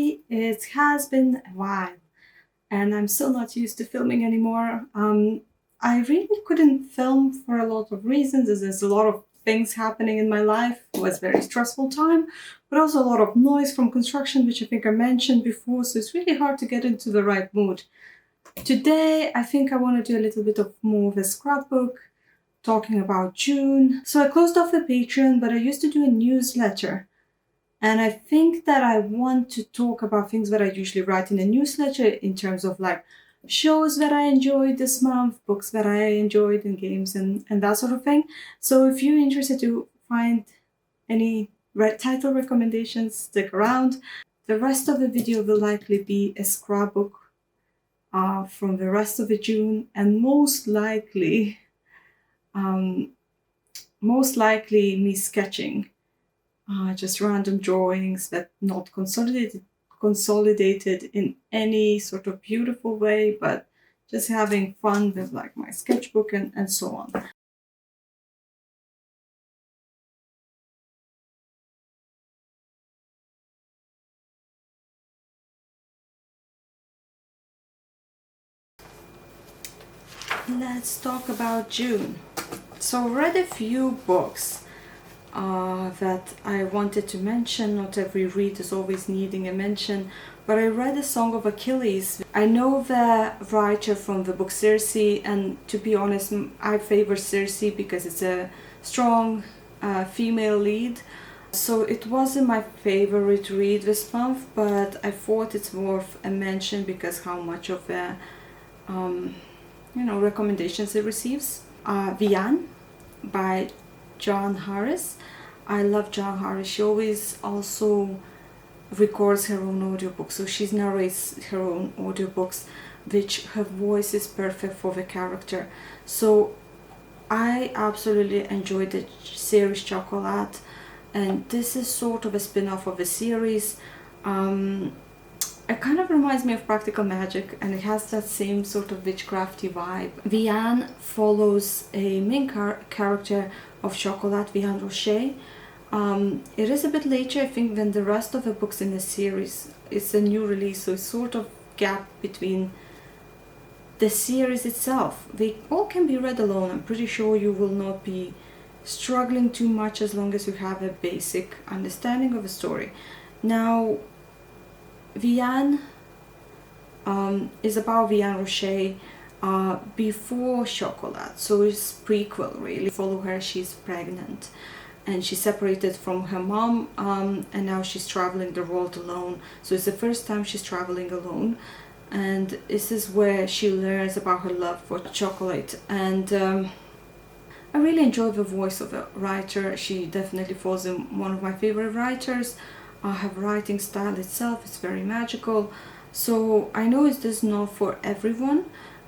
everybody. It has been a while and I'm still not used to filming anymore. I really couldn't film for a lot of reasons, as there's a lot of things happening in my life. It was a very stressful time, but also a lot of noise from construction, which I think I mentioned before, so it's really hard to get into the right mood. Today, I think I want to do a little bit of more of a scrapbook, talking about June. So I closed off the Patreon, but I used to do a newsletter. And I think that I want to talk about things that I usually write in a newsletter in terms of like shows that I enjoyed this month, books that I enjoyed, and games and that sort of thing. So if you're interested to find any title recommendations, stick around. The rest of the video will likely be a scrapbook from the rest of the June, and most likely me sketching. Just random drawings that not consolidated in any sort of beautiful way, but just having fun with like my sketchbook and so on. Let's talk about June. So I read a few books that I wanted to mention. Not every read is always needing a mention, but I read A Song of Achilles. I know the writer from the book Circe, and to be honest, I favor Circe because it's a strong female lead. So it wasn't my favorite read this month, but I thought it's worth a mention because how much of the recommendations it receives. Vian by John Harris. I love John Harris. She always also records her own audiobooks, so she narrates her own audiobooks, which her voice is perfect for the character. So I absolutely enjoyed the series Chocolate, and this is sort of a spin-off of a series. It kind of reminds me of Practical Magic, and it has that same sort of witchcrafty vibe. Vian follows a main character of Chocolat, Vian Rocher. It is a bit later, I think, than the rest of the books in the series. It's a new release, so it's sort of gap between the series itself. They all can be read alone. I'm pretty sure you will not be struggling too much as long as you have a basic understanding of the story. Now, Vian is about Vian Rocher before Chocolat, so it's prequel really. Follow her, she's pregnant and she's separated from her mom, and now she's traveling the world alone. So it's the first time she's traveling alone, and this is where she learns about her love for chocolate. And I really enjoy the voice of the writer. She definitely falls in one of my favorite writers. Her writing style itself is very magical, so I know it is not for everyone.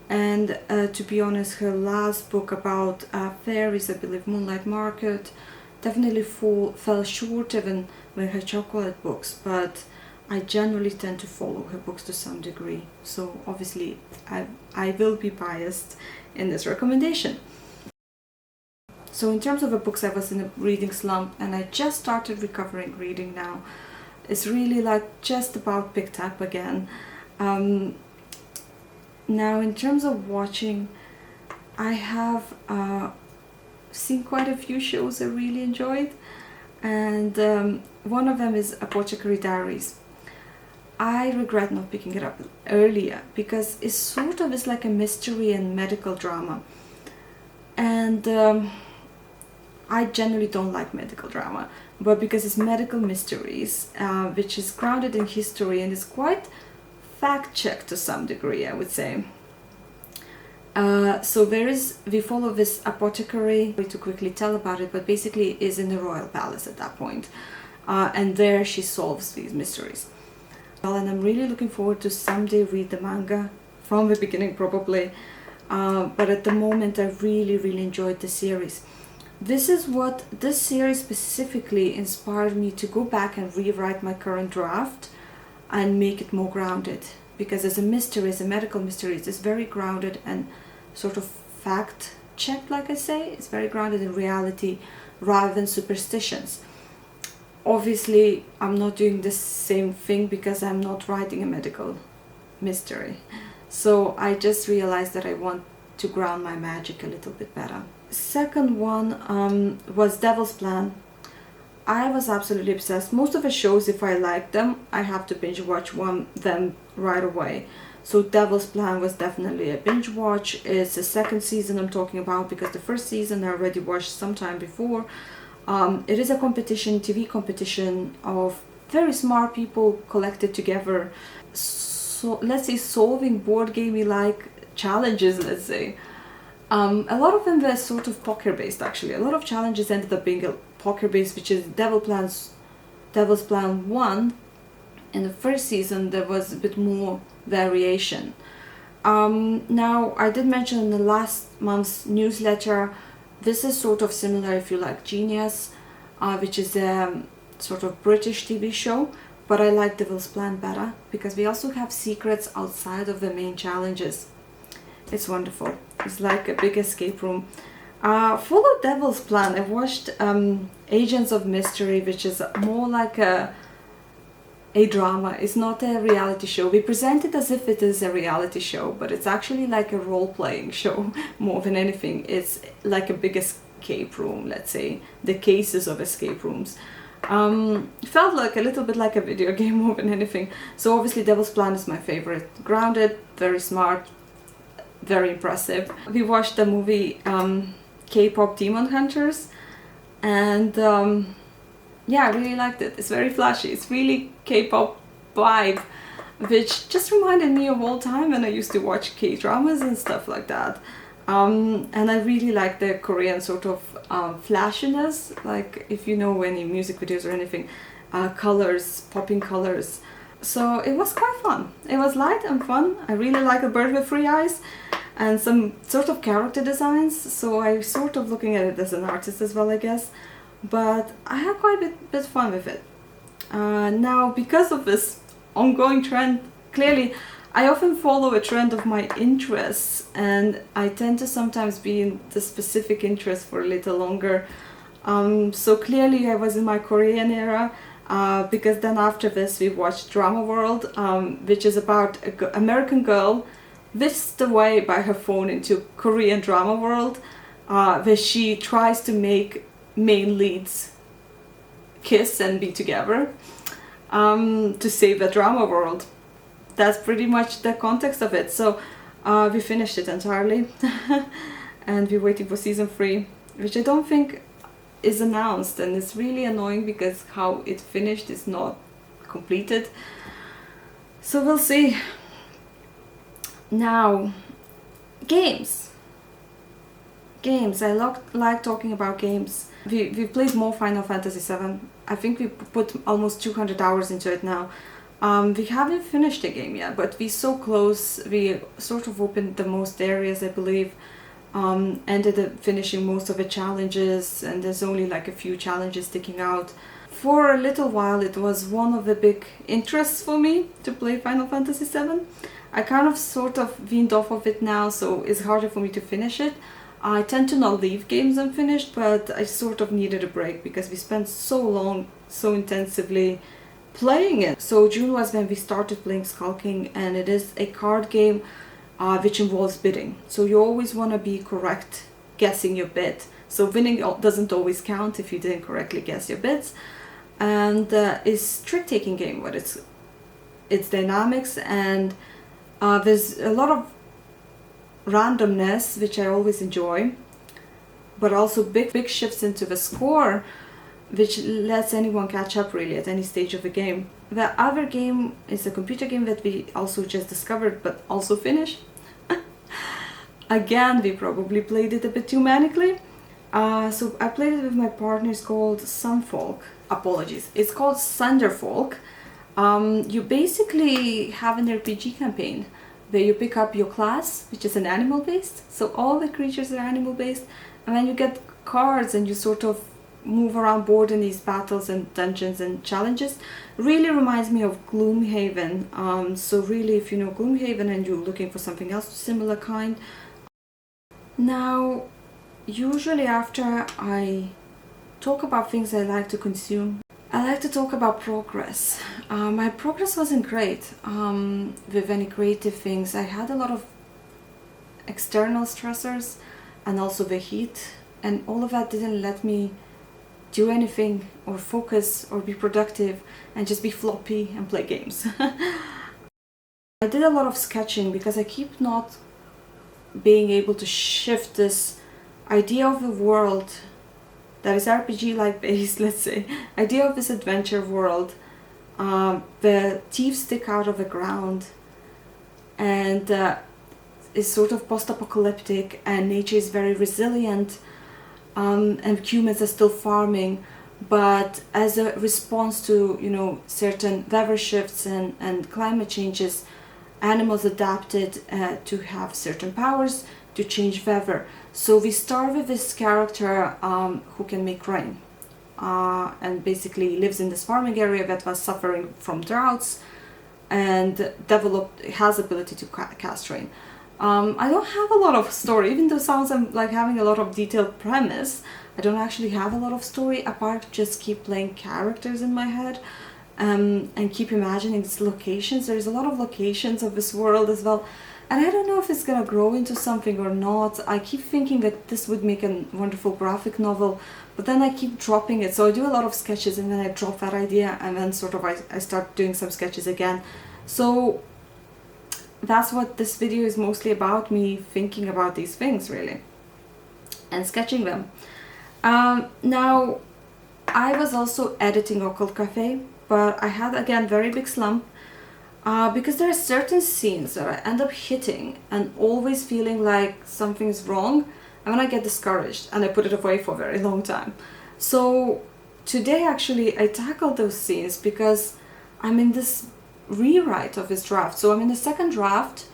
And to be honest, her last book about fairies, I believe Moonlight Market, definitely fell short even with her chocolate books, but I generally tend to follow her books to some degree, so obviously I will be biased in this recommendation. So in terms of the books, I was in a reading slump and I just started recovering reading now. It's really like just about picked up again. Now in terms of watching, I have seen quite a few shows I really enjoyed, and one of them is Apothecary Diaries. I regret not picking it up earlier because it's sort of like a mystery and medical drama, and I generally don't like medical drama, but because it's medical mysteries, which is grounded in history and is quite fact-checked to some degree, I would say. So we follow this apothecary, to quickly tell about it, but basically is in the royal palace at that point, and there she solves these mysteries. Well, and I'm really looking forward to someday read the manga from the beginning probably, but at the moment I really enjoyed the series. This series specifically inspired me to go back and rewrite my current draft and make it more grounded, because as a mystery, as a medical mystery, it's very grounded and sort of fact-checked, like I say. It's very grounded in reality rather than superstitions. obviously I'm not doing the same thing because I'm not writing a medical mystery. So I just realized that I want to ground my magic a little bit better. Second one was Devil's Plan. I was absolutely obsessed. Most of the shows, if I like them, I have to binge watch them right away. So Devil's Plan was definitely a binge watch. It's the second season I'm talking about because the first season I already watched sometime before. It is a competition, TV competition of very smart people collected together. So let's say solving board gamey like challenges, let's say. A lot of them were sort of poker based actually. A lot of challenges ended up being poker based, which is Devil's Plan 1. In the first season there was a bit more variation. Now I did mention in the last month's newsletter, this is sort of similar if you like Genius, which is a sort of British TV show, but I like Devil's Plan better because we also have secrets outside of the main challenges. It's wonderful. It's like a big escape room. For Devil's Plan, I've watched Agents of Mystery, which is more like a drama. It's not a reality show. We present it as if it is a reality show, but it's actually like a role-playing show more than anything. It's like a big escape room, let's say, the cases of escape rooms. Felt like a little bit like a video game more than anything. So obviously Devil's Plan is my favorite. Grounded, very smart, very impressive. We watched the movie K-pop Demon Hunters, and yeah, I really liked it. It's very flashy. It's really K-pop vibe, which just reminded me of old time when I used to watch K-dramas and stuff like that. And I really like the Korean sort of flashiness, like if you know any music videos or anything, colors, popping colors. So it was quite fun. It was light and fun. I really like a bird with three eyes and some sort of character designs. So I'm sort of looking at it as an artist as well, I guess. But I had quite a bit fun with it. Now, because of this ongoing trend, clearly I often follow a trend of my interests, and I tend to sometimes be in the specific interest for a little longer. So clearly I was in my Korean era, because then after this we watched Drama World, which is about an American girl whisked away by her phone into Korean drama world, where she tries to make main leads kiss and be together to save the drama world. That's pretty much the context of it. So we finished it entirely and we're waiting for season 3, which I don't think is announced, and it's really annoying because how it finished is not completed. So we'll see. Now, games. I like talking about games. We played more Final Fantasy VII. I think we put almost 200 hours into it now. We haven't finished the game yet, but we're so close. We sort of opened the most areas, I believe. Ended up finishing most of the challenges, and there's only like a few challenges sticking out. For a little while it was one of the big interests for me to play Final Fantasy VII. I kind of sort of weaned off of it now, so it's harder for me to finish it. I tend to not leave games unfinished, but I sort of needed a break because we spent so long, so intensively playing it. So June was when we started playing Skulking, and it is a card game which involves bidding. So you always want to be correct guessing your bid. So winning doesn't always count if you didn't correctly guess your bids. And it's trick-taking game, but it's dynamics, and there's a lot of randomness, which I always enjoy, but also big shifts into the score, which lets anyone catch up really at any stage of the game. The other game is a computer game that we also just discovered but also finished. Again, we probably played it a bit too manically. So I played it with my partner. It's called Sunfolk. Apologies. It's called Sunderfolk. You basically have an RPG campaign where you pick up your class, which is an animal based. So all the creatures are animal based, and then you get cards and you sort of move around board in these battles and dungeons and challenges. Really reminds me of Gloomhaven. So really, if you know Gloomhaven and you're looking for something else similar kind. Now, usually after I talk about things I like to consume, I like to talk about progress. My progress wasn't great with any creative things. I had a lot of external stressors and also the heat, and all of that didn't let me do anything or focus or be productive, and just be floppy and play games. I did a lot of sketching because I keep not being able to shift this idea of the world that is RPG like based, let's say, idea of this adventure world. The thieves stick out of the ground, and is sort of post-apocalyptic, and nature is very resilient, and humans are still farming, but as a response to, you know, certain weather shifts and climate changes, animals adapted to have certain powers to change weather. So we start with this character who can make rain, and basically lives in this farming area that was suffering from droughts, and has ability to cast rain. I don't have a lot of story, even though it sounds like having a lot of detailed premise. I don't actually have a lot of story apart just keep playing characters in my head, and keep imagining these locations. There's a lot of locations of this world as well, and I don't know if it's gonna grow into something or not. I keep thinking that this would make a wonderful graphic novel, but then I keep dropping it. So I do a lot of sketches, and then I drop that idea, and then sort of I start doing some sketches again. So that's what this video is mostly about, me thinking about these things really and sketching them. Now, I was also editing Occult Cafe, but I had again very big slump, because there are certain scenes that I end up hitting and always feeling like something's wrong, and then I get discouraged and I put it away for a very long time. So today actually I tackled those scenes because I'm in this rewrite of this draft. So I'm in the second draft,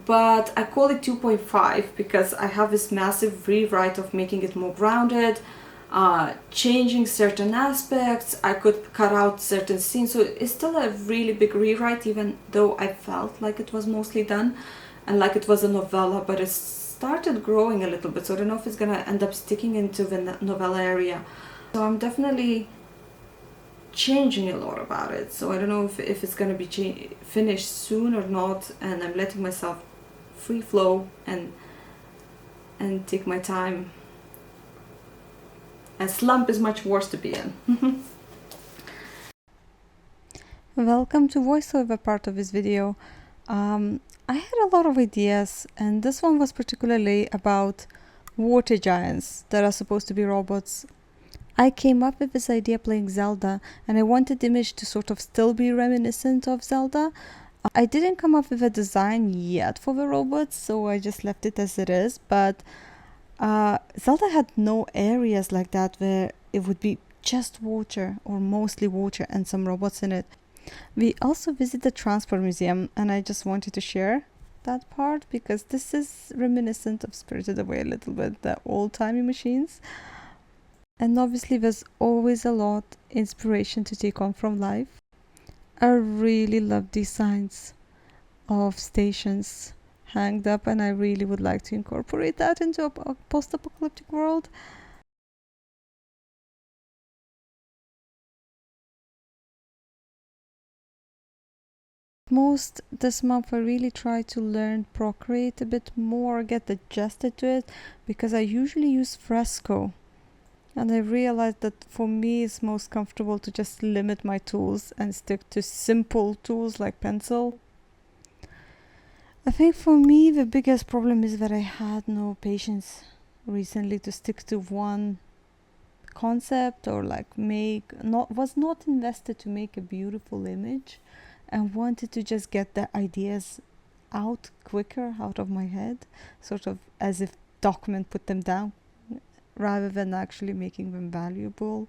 but I call it 2.5 because I have this massive rewrite of making it more grounded, changing certain aspects. I could cut out certain scenes, so it's still a really big rewrite, even though I felt like it was mostly done and like it was a novella, but it started growing a little bit, so I don't know if it's gonna end up sticking into the novella area. So I'm definitely changing a lot about it, so I don't know if it's gonna be finished soon or not, and I'm letting myself free flow and take my time. A slump is much worse to be in. Welcome to voiceover part of this video. I had a lot of ideas, and this one was particularly about water giants that are supposed to be robots. I came up with this idea playing Zelda, and I wanted the image to sort of still be reminiscent of Zelda. I didn't come up with a design yet for the robots, so I just left it as it is, but Zelda had no areas like that where it would be just water or mostly water and some robots in it. We also visit the Transport Museum, and I just wanted to share that part because this is reminiscent of Spirited Away a little bit, the old-timey machines. And obviously there's always a lot inspiration to take on from life. I really love these signs of stations hanged up, and I really would like to incorporate that into a post-apocalyptic world. Most this month I really try to learn Procreate a bit more, get adjusted to it, because I usually use Fresco. And I realized that for me it's most comfortable to just limit my tools and stick to simple tools like pencil. I think for me the biggest problem is that I had no patience recently to stick to one concept, or like was not invested to make a beautiful image, and wanted to just get the ideas out quicker out of my head, sort of as if document put them down rather than actually making them valuable.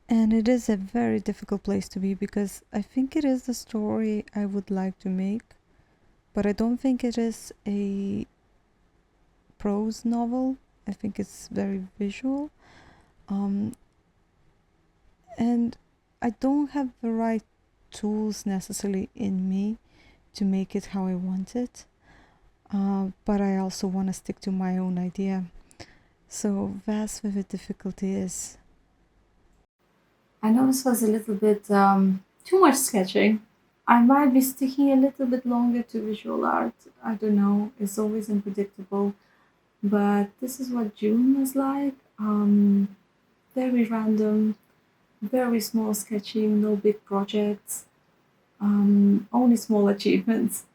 And it is a very difficult place to be because I think it is the story I would like to make, but I don't think it is a prose novel. I think it's very visual. And I don't have the right tools necessarily in me to make it how I want it. But I also want to stick to my own idea. So that's where the difficulty is. I know this was a little bit too much sketching. I might be sticking a little bit longer to visual art. I don't know. It's always unpredictable. But this is what June was like. Very random, very small sketching, no big projects, only small achievements.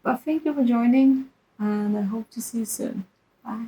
But thank you for joining, and I hope to see you soon. Bye.